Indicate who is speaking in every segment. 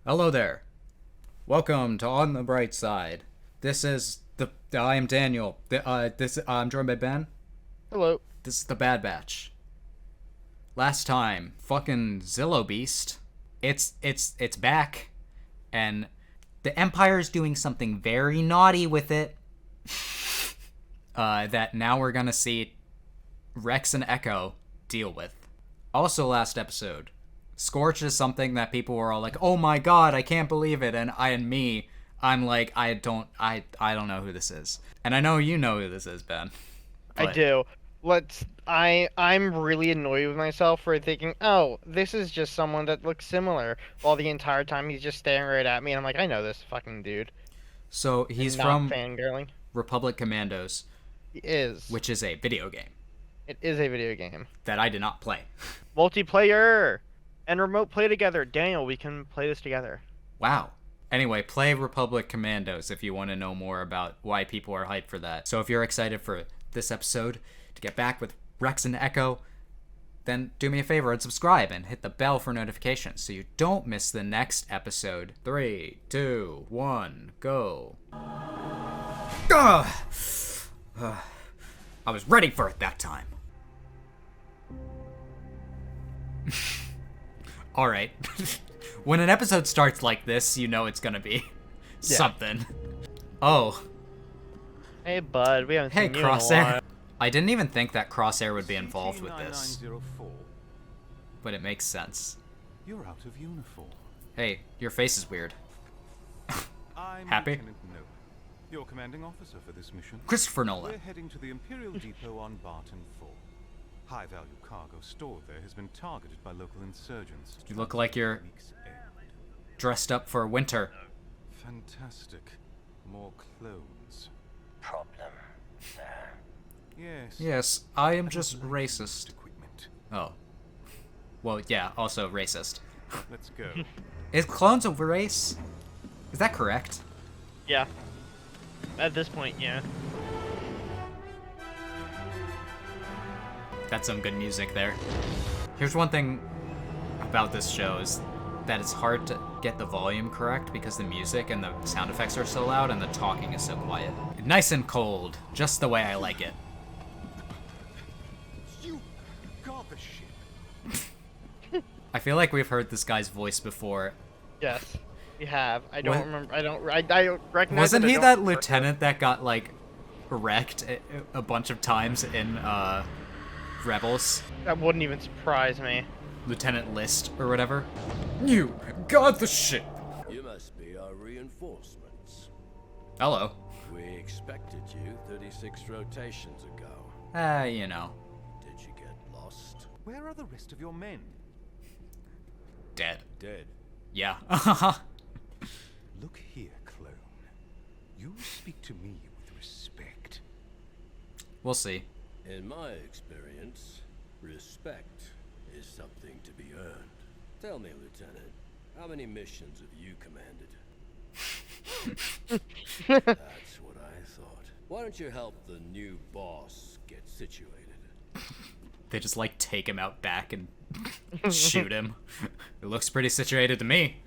Speaker 1: Hello there. Welcome to On the Bright Side. I am Daniel. I'm joined by Ben.
Speaker 2: Hello.
Speaker 1: This is the Bad Batch. Last time, fucking Zillow Beast. It's back, and the Empire's doing something very naughty with it. That now we're gonna see Rex and Echo deal with. Also, last episode, Scorch is something that people were all like, "Oh my god, I can't believe it," and I'm like, I don't know who this is, and I know you know who this is, Ben.
Speaker 2: I do. I'm really annoyed with myself for thinking, oh, this is just someone that looks similar, while the entire time he's just staring right at me, and I'm like, I know this fucking dude.
Speaker 1: So he's
Speaker 2: Not
Speaker 1: from
Speaker 2: fangirling.
Speaker 1: Republic Commandos,
Speaker 2: He is.
Speaker 1: which is a video game
Speaker 2: It is a video game.
Speaker 1: that I did not play.
Speaker 2: Multiplayer! And remote play together. Daniel, we can play this together.
Speaker 1: Wow. Anyway, play Republic Commandos if you want to know more about why people are hyped for that. So if you're excited for this episode to get back with Rex and Echo, then do me a favor and subscribe and hit the bell for notifications so you don't miss the next episode. 3, 2, 1, go. I was ready for it that time. Alright. When an episode starts like this, you know it's gonna be something. Oh.
Speaker 2: Hey, bud, we haven't
Speaker 1: Hey,
Speaker 2: seen you in a
Speaker 1: Crosshair.
Speaker 2: while.
Speaker 1: I didn't even think that Crosshair would be involved with this. But it makes sense.
Speaker 3: You're out of uniform.
Speaker 1: Hey, your face is weird.
Speaker 3: I'm
Speaker 1: Happy?
Speaker 3: Lieutenant Nolan, your commanding officer for this mission.
Speaker 1: Christopher Nolan.
Speaker 3: We're heading to the Imperial Depot on Barton 4. High-value cargo stored there has been targeted by local insurgents.
Speaker 1: You look like you're dressed up for winter.
Speaker 3: Fantastic. More clones.
Speaker 4: Problem, sir.
Speaker 3: Yes.
Speaker 1: Yes, I am just racist.
Speaker 3: Equipment.
Speaker 1: Oh. Well, yeah, also racist.
Speaker 3: Let's go.
Speaker 1: Is clones a race? Is that correct?
Speaker 2: Yeah. At this point, yeah.
Speaker 1: That's some good music there. Here's one thing about this show is that it's hard to get the volume correct because the music and the sound effects are so loud and the talking is so quiet. Nice and cold, just the way I like it.
Speaker 3: You got the ship.
Speaker 1: I feel like we've heard this guy's voice before.
Speaker 2: Yes, we have. I don't
Speaker 1: What?
Speaker 2: remember. I don't recognize.
Speaker 1: Wasn't
Speaker 2: it, I
Speaker 1: he
Speaker 2: don't
Speaker 1: that
Speaker 2: remember.
Speaker 1: lieutenant that got, like, wrecked a bunch of times in, Rebels?
Speaker 2: That wouldn't even surprise me.
Speaker 1: Lieutenant List, or whatever? You got the ship!
Speaker 4: You must be our reinforcements.
Speaker 1: Hello.
Speaker 4: We expected you 36 rotations ago.
Speaker 1: You know.
Speaker 4: Did you get lost?
Speaker 3: Where are the rest of your men?
Speaker 1: Dead.
Speaker 4: Dead.
Speaker 1: Yeah.
Speaker 3: Look here, clone. You speak to me with respect.
Speaker 1: We'll see.
Speaker 4: In my experience, respect is something to be earned. Tell me, Lieutenant, how many missions have you commanded? That's what I thought. Why don't you help the new boss get situated?
Speaker 1: They just, like, take him out back and shoot him. It looks pretty situated to me.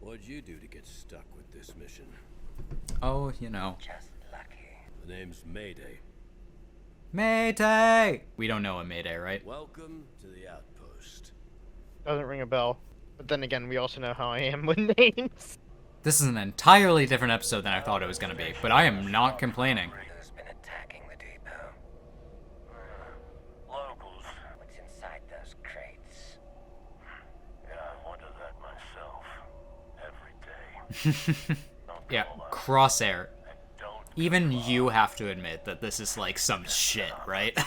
Speaker 4: What'd you do to get stuck with this mission?
Speaker 1: Oh, you know.
Speaker 4: Just lucky. The name's Mayday.
Speaker 1: Mayday! We don't know a Mayday, right?
Speaker 4: Welcome to the outpost.
Speaker 2: Doesn't ring a bell. But then again, we also know how I am with names.
Speaker 1: This is an entirely different episode than I thought it was going to be, but I am not complaining.
Speaker 4: Who's been attacking the depot? Locals. What's inside those crates? Yeah, I wonder that myself. Every day.
Speaker 1: Yeah, Crosshair. Even you have to admit that this is like some shit, right?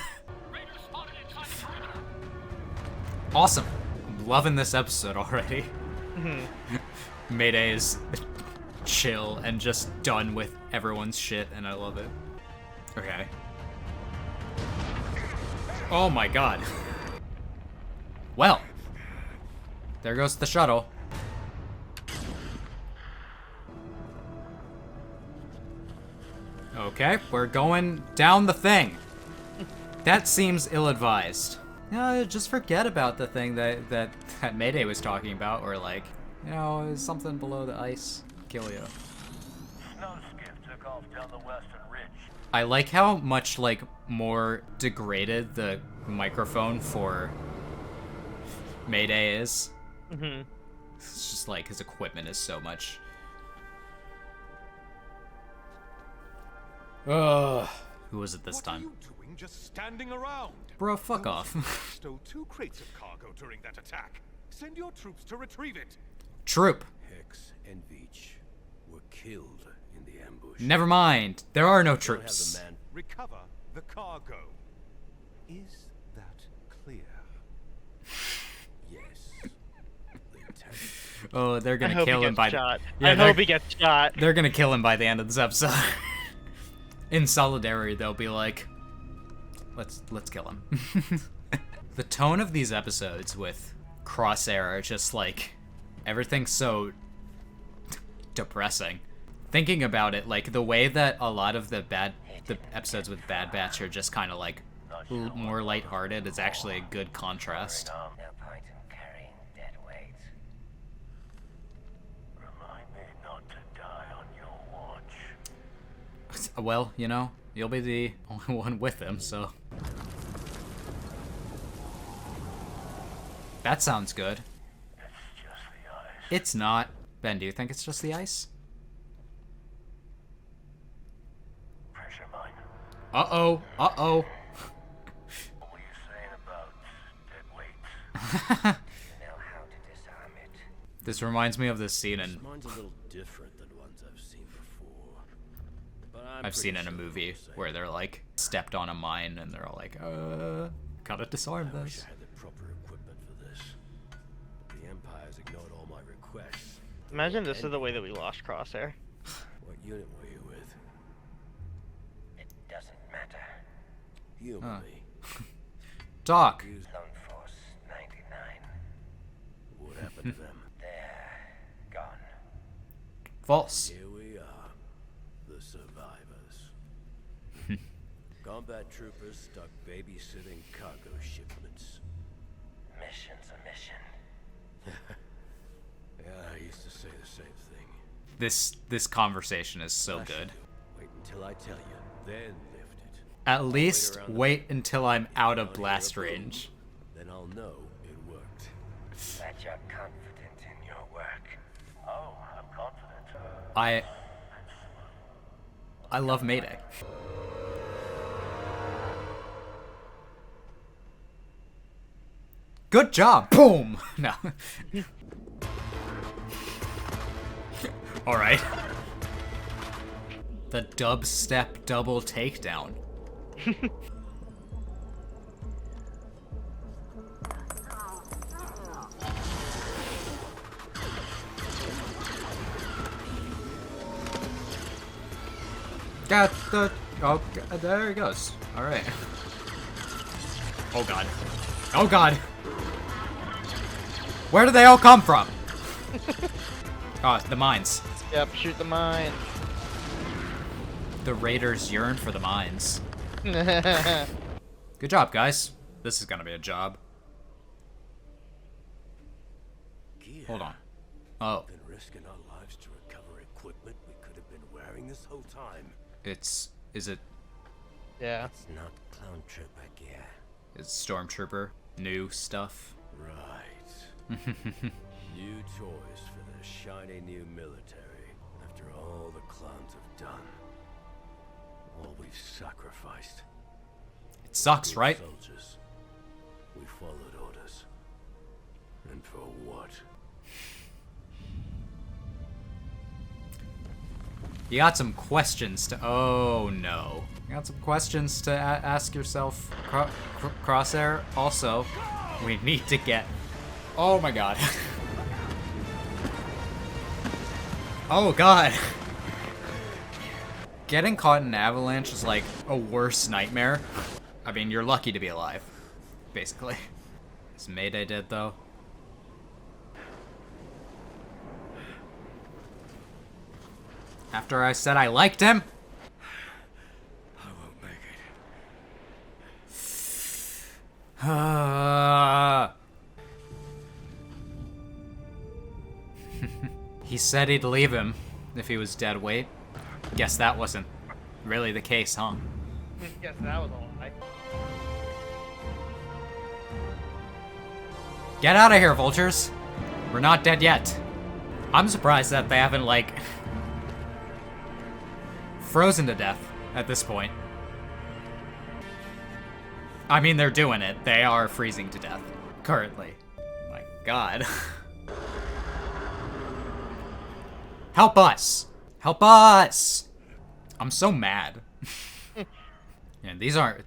Speaker 1: Awesome. I'm loving this episode already. Mayday is chill and just done with everyone's shit, and I love it. Okay. Oh my god. Well, there goes the shuttle. Okay, we're going down the thing. That seems ill-advised. Just forget about the thing that Mayday was talking about, or like, You know, there's something below the ice. Kill you.
Speaker 5: Snow skiff took off down the western ridge.
Speaker 1: I like how much, like, more degraded the microphone for Mayday is.
Speaker 2: Mm-hmm.
Speaker 1: It's just like his equipment is so much. Ugh. Who was it this
Speaker 3: What
Speaker 1: time?
Speaker 3: are you doing just standing around?
Speaker 1: Bro, fuck
Speaker 3: Those
Speaker 1: off.
Speaker 3: stole 2 crates of cargo during that attack. Send your troops to retrieve it.
Speaker 1: Troop.
Speaker 4: Hex and Veach were killed in the ambush.
Speaker 1: Never mind. There are no
Speaker 4: Don't have
Speaker 1: troops.
Speaker 4: the man.
Speaker 3: Recover the cargo. Is that clear?
Speaker 4: Yes. Lieutenant.
Speaker 1: Oh, they're
Speaker 2: I
Speaker 1: gonna
Speaker 2: hope
Speaker 1: kill
Speaker 2: he
Speaker 1: him
Speaker 2: gets
Speaker 1: by.
Speaker 2: shot.
Speaker 1: Yeah,
Speaker 2: I
Speaker 1: they're-
Speaker 2: hope he gets shot.
Speaker 1: They're gonna kill him by the end of this episode. In solidarity, they'll be like, let's kill him. The tone of these episodes with Crosshair are just like, everything's so depressing. Thinking about it, like the way that a lot of the episodes with Bad Batch are just kind of like more lighthearted is actually a good contrast.
Speaker 5: No point in carrying dead weight. Remind me not to die on your watch.
Speaker 1: Well, you know, you'll be the only one with him, so. That sounds good.
Speaker 5: It's just the ice.
Speaker 1: It's not. Ben, do you think it's just the ice?
Speaker 5: Pressure mine.
Speaker 1: Uh-oh. Uh-oh.
Speaker 5: What were you saying about dead weight?
Speaker 6: You know how to disarm it.
Speaker 1: This reminds me of this scene in
Speaker 4: Mine's a little different than ones I've seen before. But
Speaker 1: I've seen in a movie where they're like stepped on a mine and they're all like, gotta disarm
Speaker 4: I wish
Speaker 1: this.
Speaker 4: I had the proper equipment for this. The Empire's ignored all my requests.
Speaker 2: Imagine this is the way that we lost Crosshair.
Speaker 4: What unit were you with?
Speaker 6: It doesn't matter.
Speaker 4: You,
Speaker 1: Huh.
Speaker 4: me.
Speaker 1: Doc.
Speaker 4: Use
Speaker 6: Lone Force 99.
Speaker 4: what happened to them.
Speaker 6: They're gone.
Speaker 1: False.
Speaker 4: Here we are, the survivors. Combat troopers stuck babysitting cargo shipments.
Speaker 6: Mission's a mission.
Speaker 4: Yeah, I used to say the same thing.
Speaker 1: This conversation is so
Speaker 4: I should
Speaker 1: good.
Speaker 4: do. Wait until I tell you, then lift it.
Speaker 1: At least
Speaker 4: around the-
Speaker 1: wait until I'm out of
Speaker 4: Down here,
Speaker 1: blast
Speaker 4: boom.
Speaker 1: range.
Speaker 4: Then I'll know it worked.
Speaker 6: That you're confident in your work.
Speaker 5: Oh, I'm confident.
Speaker 1: I love Mayday. Good job. Boom. No. All right. The dubstep double takedown. Got the. Oh, there he goes. All right. Oh god. Oh god. Where do they all come from? Oh, the mines.
Speaker 2: Yep, shoot the mine.
Speaker 1: The raiders yearn for the mines.
Speaker 2: Yeah.
Speaker 1: Good job, guys. This is gonna be a job.
Speaker 4: Gear.
Speaker 1: Hold on. Oh,
Speaker 4: Been risking our lives to recover equipment we could have been wearing this whole time.
Speaker 1: is it
Speaker 6: It's not clone trooper gear.
Speaker 1: Stormtrooper? New stuff?
Speaker 4: Right. New toys for the shiny new military. After all the clowns have done. All we've sacrificed.
Speaker 1: It sucks,
Speaker 4: Good
Speaker 1: right?
Speaker 4: Soldiers. We followed orders. And for what?
Speaker 1: You got some questions to. Oh no. You got some questions to ask yourself, Crosshair. Also, we need to get. Oh my god. Oh god. Getting caught in an avalanche is like a worse nightmare. I mean, you're lucky to be alive, basically. Is Mayday dead though? After I said I liked him?
Speaker 4: I won't make it.
Speaker 1: He said he'd leave him if he was dead weight. Guess that wasn't really the case, huh?
Speaker 2: Guess that was a lie.
Speaker 1: Get out of here, vultures! We're not dead yet. I'm surprised that they haven't, like, frozen to death at this point. I mean, they're doing it. They are freezing to death currently. My God. Help us! Help us! I'm so mad. Yeah, these are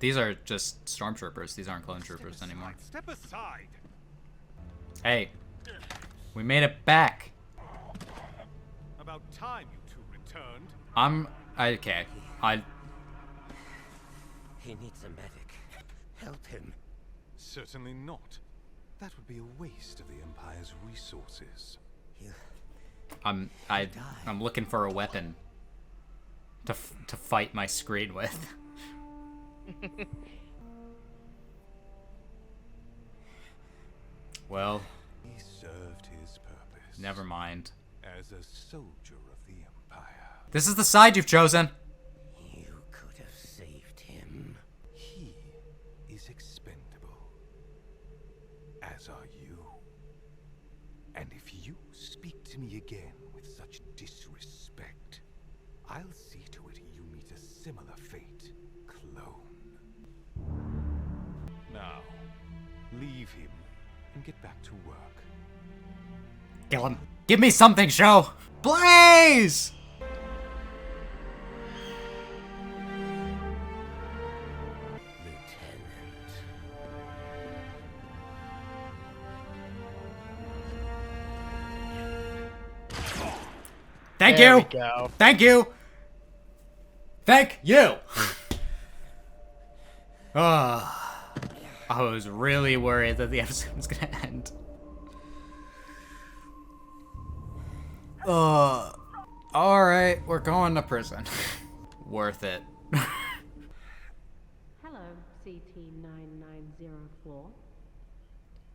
Speaker 1: just stormtroopers. These aren't clone troopers anymore.
Speaker 3: Step aside.
Speaker 1: Hey, we made it back.
Speaker 3: About time you two returned.
Speaker 1: Okay.
Speaker 6: He needs a medic. Help him.
Speaker 3: Certainly not. That would be a waste of the Empire's resources.
Speaker 1: I'm looking for a weapon to fight my screen with. Well,
Speaker 3: He served his purpose.
Speaker 1: never mind.
Speaker 3: As a soldier of the Empire.
Speaker 1: This is the side you've chosen.
Speaker 6: You could have saved him.
Speaker 3: He is expendable. As are you. And if you speak to me again with such disrespect, I'll see to it you meet a similar fate, clone. Now, leave him and get back to work.
Speaker 1: Kill him. Give me something, show. Blaze!
Speaker 6: Lieutenant.
Speaker 1: Thank
Speaker 2: There
Speaker 1: you.
Speaker 2: we go.
Speaker 1: Thank you. Thank you. I was really worried that the episode was gonna end. Alright, we're going to prison. Worth it.
Speaker 7: Hello, CT-9904.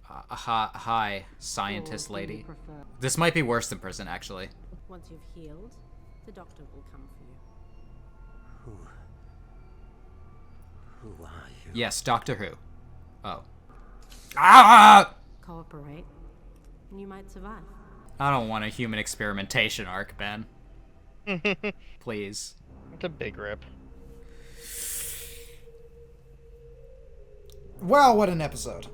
Speaker 1: Hi, scientist
Speaker 7: Or do you
Speaker 1: lady.
Speaker 7: prefer-
Speaker 1: This might be worse than prison, actually.
Speaker 7: Once you've healed, the doctor will come for you.
Speaker 6: Who are you?
Speaker 1: Yes, Doctor Who. Oh. Ah!
Speaker 7: Cooperate, and you might survive.
Speaker 1: I don't want a human experimentation arc, Ben. Please.
Speaker 2: It's a big rip.
Speaker 1: Well, what an episode.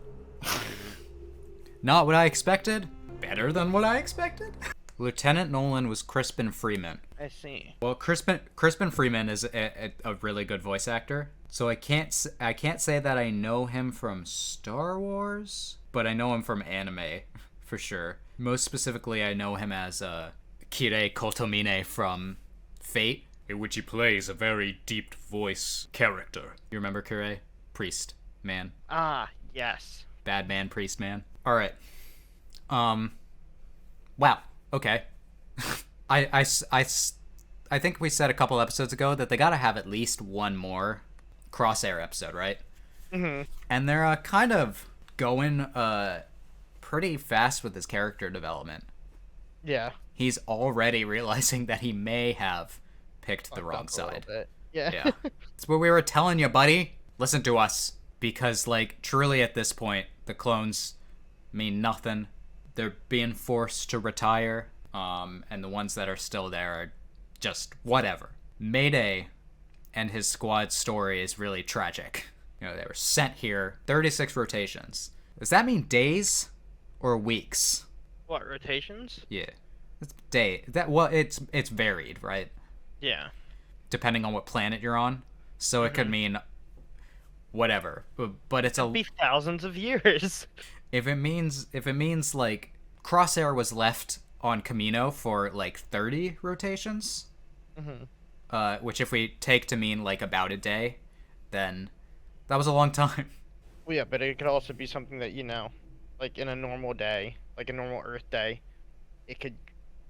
Speaker 1: Not what I expected. Better than what I expected. Lieutenant Nolan was Crispin Freeman.
Speaker 2: I see.
Speaker 1: Well, Crispin Freeman is a really good voice actor. So I can't say that I know him from Star Wars, but I know him from anime for sure. Most specifically, I know him as Kirei Kotomine from Fate, in which he plays a very deep voice character. You remember Kirei? Priest man.
Speaker 2: Ah, yes.
Speaker 1: Bad man, priest man. All right. Wow. Okay. I think we said a couple episodes ago that they gotta have at least one more Crosshair episode, right?
Speaker 2: Mm-hmm.
Speaker 1: And they're kind of going pretty fast with his character development.
Speaker 2: Yeah.
Speaker 1: He's already realizing that he may have picked the wrong
Speaker 2: Fucked up a
Speaker 1: side.
Speaker 2: little bit. Yeah.
Speaker 1: Yeah. It's what we were telling you, buddy. Listen to us. Because, like, truly at this point, the clones mean nothing. They're being forced to retire. And the ones that are still there are just whatever. Mayday and his squad's story is really tragic. You know, they were sent here, 36 rotations. Does that mean days or weeks?
Speaker 2: What, rotations?
Speaker 1: Yeah. It's day. It's varied, right?
Speaker 2: Yeah.
Speaker 1: Depending on what planet you're on. So it could mean whatever. But it's
Speaker 2: It'd be thousands of years.
Speaker 1: if it means like Crosshair was left on Camino for like 30 rotations, which if we take to mean like about a day, then that was a long time.
Speaker 2: Well, yeah, but it could also be something that, you know, like in a normal day, like a normal Earth day, it could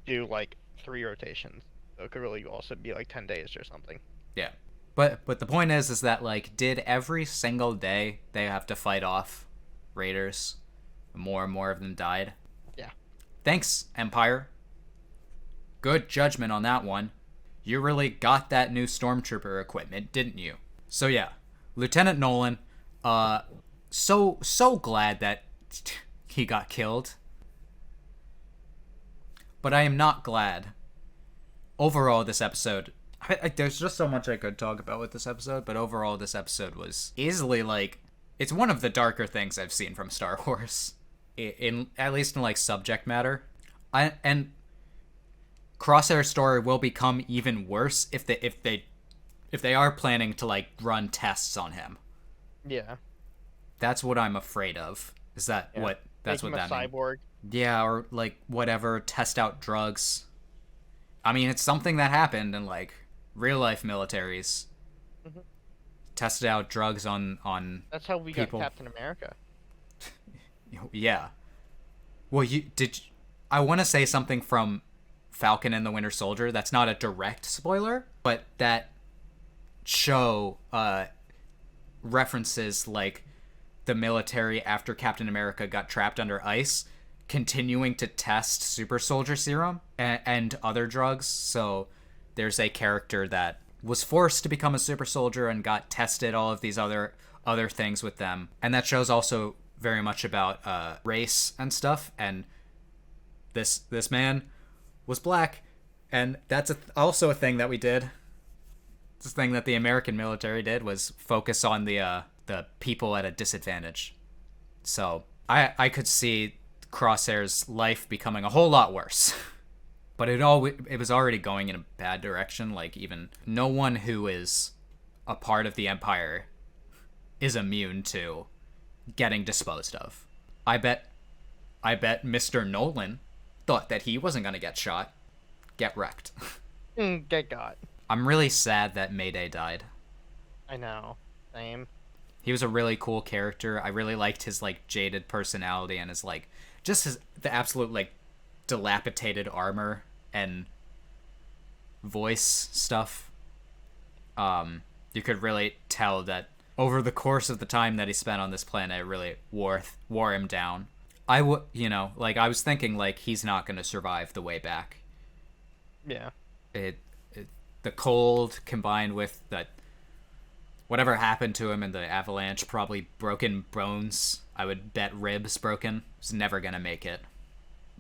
Speaker 2: do like 3 rotations. So it could really also be like 10 days or something.
Speaker 1: Yeah. But the point is that, like, did every single day they have to fight off raiders? More and more of them died.
Speaker 2: Yeah.
Speaker 1: Thanks, Empire. Good judgment on that one. You really got that new stormtrooper equipment, didn't you? So yeah, Lieutenant Nolan, so glad that he got killed. But I am not glad. Overall, this episode, there's just so much I could talk about with this episode, but overall, this episode was easily, like, it's one of the darker things I've seen from Star Wars. In at least in, like, subject matter. And Crosshair's story will become even worse if they are planning to, like, run tests on him.
Speaker 2: Yeah.
Speaker 1: That's what I'm afraid of. Is that what that's
Speaker 2: Make
Speaker 1: what
Speaker 2: him
Speaker 1: that
Speaker 2: a
Speaker 1: means?
Speaker 2: cyborg.
Speaker 1: Yeah, or like whatever, test out drugs. I mean, it's something that happened in like real life militaries.
Speaker 2: Mm-hmm.
Speaker 1: Tested out drugs on
Speaker 2: That's how we
Speaker 1: people.
Speaker 2: got Captain America.
Speaker 1: Yeah. Well, I want to say something from Falcon and the Winter Soldier. That's not a direct spoiler, but that show references like the military after Captain America got trapped under ice continuing to test super soldier serum and other drugs. So there's a character that was forced to become a super soldier and got tested all of these other things with them. And that show's also very much about race and stuff. And this man was black, and that's also a thing that we did. This thing that the American military did was focus on the people at a disadvantage. So I could see Crosshair's life becoming a whole lot worse. But it was already going in a bad direction. Like, even no one who is a part of the Empire is immune to getting disposed of. I bet Mr. Nolan thought that he wasn't gonna get shot. Get wrecked.
Speaker 2: Get got.
Speaker 1: I'm really sad that Mayday died.
Speaker 2: I know. Same.
Speaker 1: He was a really cool character. I really liked his like jaded personality and his like the absolute like dilapidated armor and voice stuff. You could really tell that over the course of the time that he spent on this planet, it really wore him down. I was thinking like he's not going to survive the way back.
Speaker 2: Yeah.
Speaker 1: The cold combined with that whatever happened to him in the avalanche, probably broken bones. I would bet ribs broken. He's never going to make it.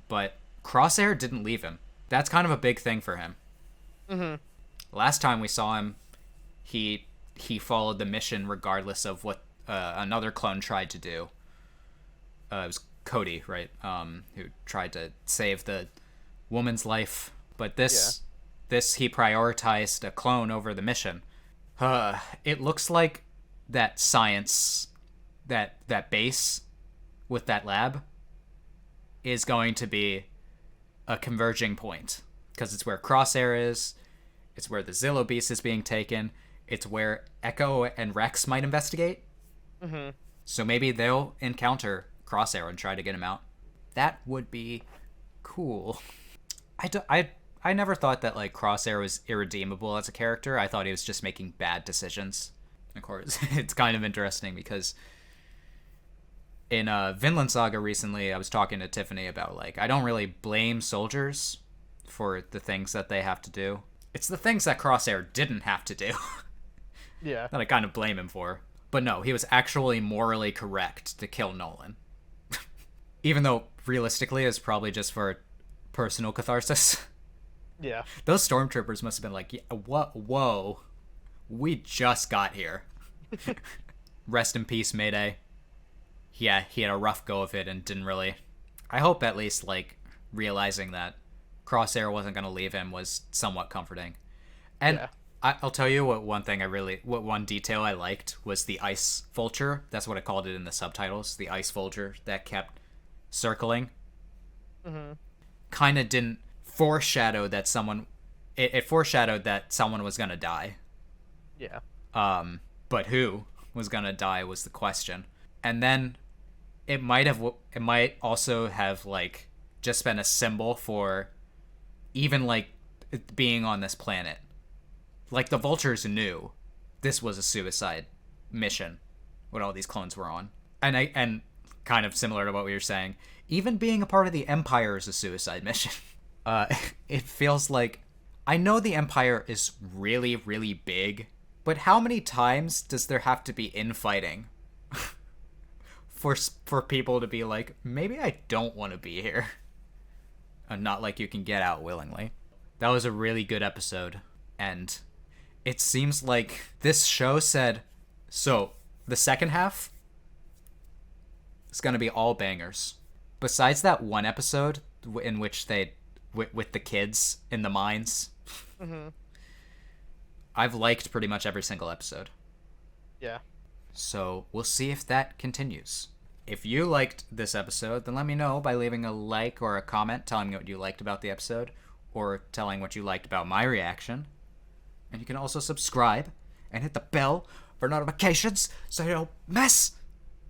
Speaker 1: But Crosshair didn't leave him. That's kind of a big thing for him.
Speaker 2: Mm-hmm.
Speaker 1: Last time we saw him, he followed the mission regardless of what another clone tried to do. It was Cody, right? Who tried to save the woman's life. But this he prioritized a clone over the mission. It looks like that science, that base with that lab is going to be a converging point, because it's where Crosshair is, it's where the Zillo Beast is being taken, it's where Echo and Rex might investigate.
Speaker 2: Mm-hmm.
Speaker 1: So maybe they'll encounter Crosshair and try to get him out. That would be cool. I never thought that like Crosshair was irredeemable as a character. I thought he was just making bad decisions. Of course, it's kind of interesting because in Vinland Saga recently, I was talking to Tiffany about like I don't really blame soldiers for the things that they have to do. It's the things that Crosshair didn't have to do.
Speaker 2: Yeah.
Speaker 1: That I kind of blame him for. But no, he was actually morally correct to kill Nolan. Even though realistically it's probably just for personal catharsis.
Speaker 2: Yeah.
Speaker 1: Those stormtroopers must have been like, what? Whoa, we just got here. Rest in peace, Mayday. Yeah, he had a rough go of it and didn't really. I hope at least like realizing that Crosshair wasn't going to leave him was somewhat comforting. And
Speaker 2: Yeah.
Speaker 1: I'll tell you what one detail I liked was the ice vulture. That's what I called it in the subtitles. The ice vulture that kept circling.
Speaker 2: Mm-hmm.
Speaker 1: Kind of didn't foreshadow that it foreshadowed that someone was gonna die.
Speaker 2: Yeah.
Speaker 1: But who was gonna die was the question. And then it might also have like just been a symbol for even like being on this planet. Like the vultures knew this was a suicide mission, what all these clones were on. And kind of similar to what we were saying, even being a part of the Empire is a suicide mission. it feels like I know the Empire is really, really big, but how many times does there have to be infighting for people to be like, maybe I don't want to be here, and not like you can get out willingly. That was a really good episode, and it seems like this show said, so the second half is gonna be all bangers. Besides that one episode in which they with the kids in the mines.
Speaker 2: Mm-hmm.
Speaker 1: I've liked pretty much every single episode.
Speaker 2: Yeah.
Speaker 1: So we'll see if that continues. If you liked this episode, then let me know by leaving a like or a comment telling me what you liked about the episode, or telling what you liked about my reaction. And you can also subscribe and hit the bell for notifications so you don't miss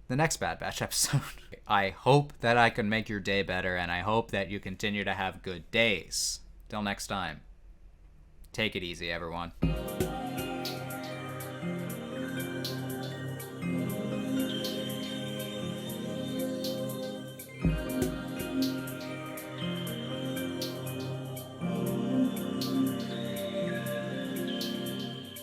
Speaker 1: the next Bad Batch episode. I hope that I can make your day better, and I hope that you continue to have good days. Till next time, take it easy, everyone.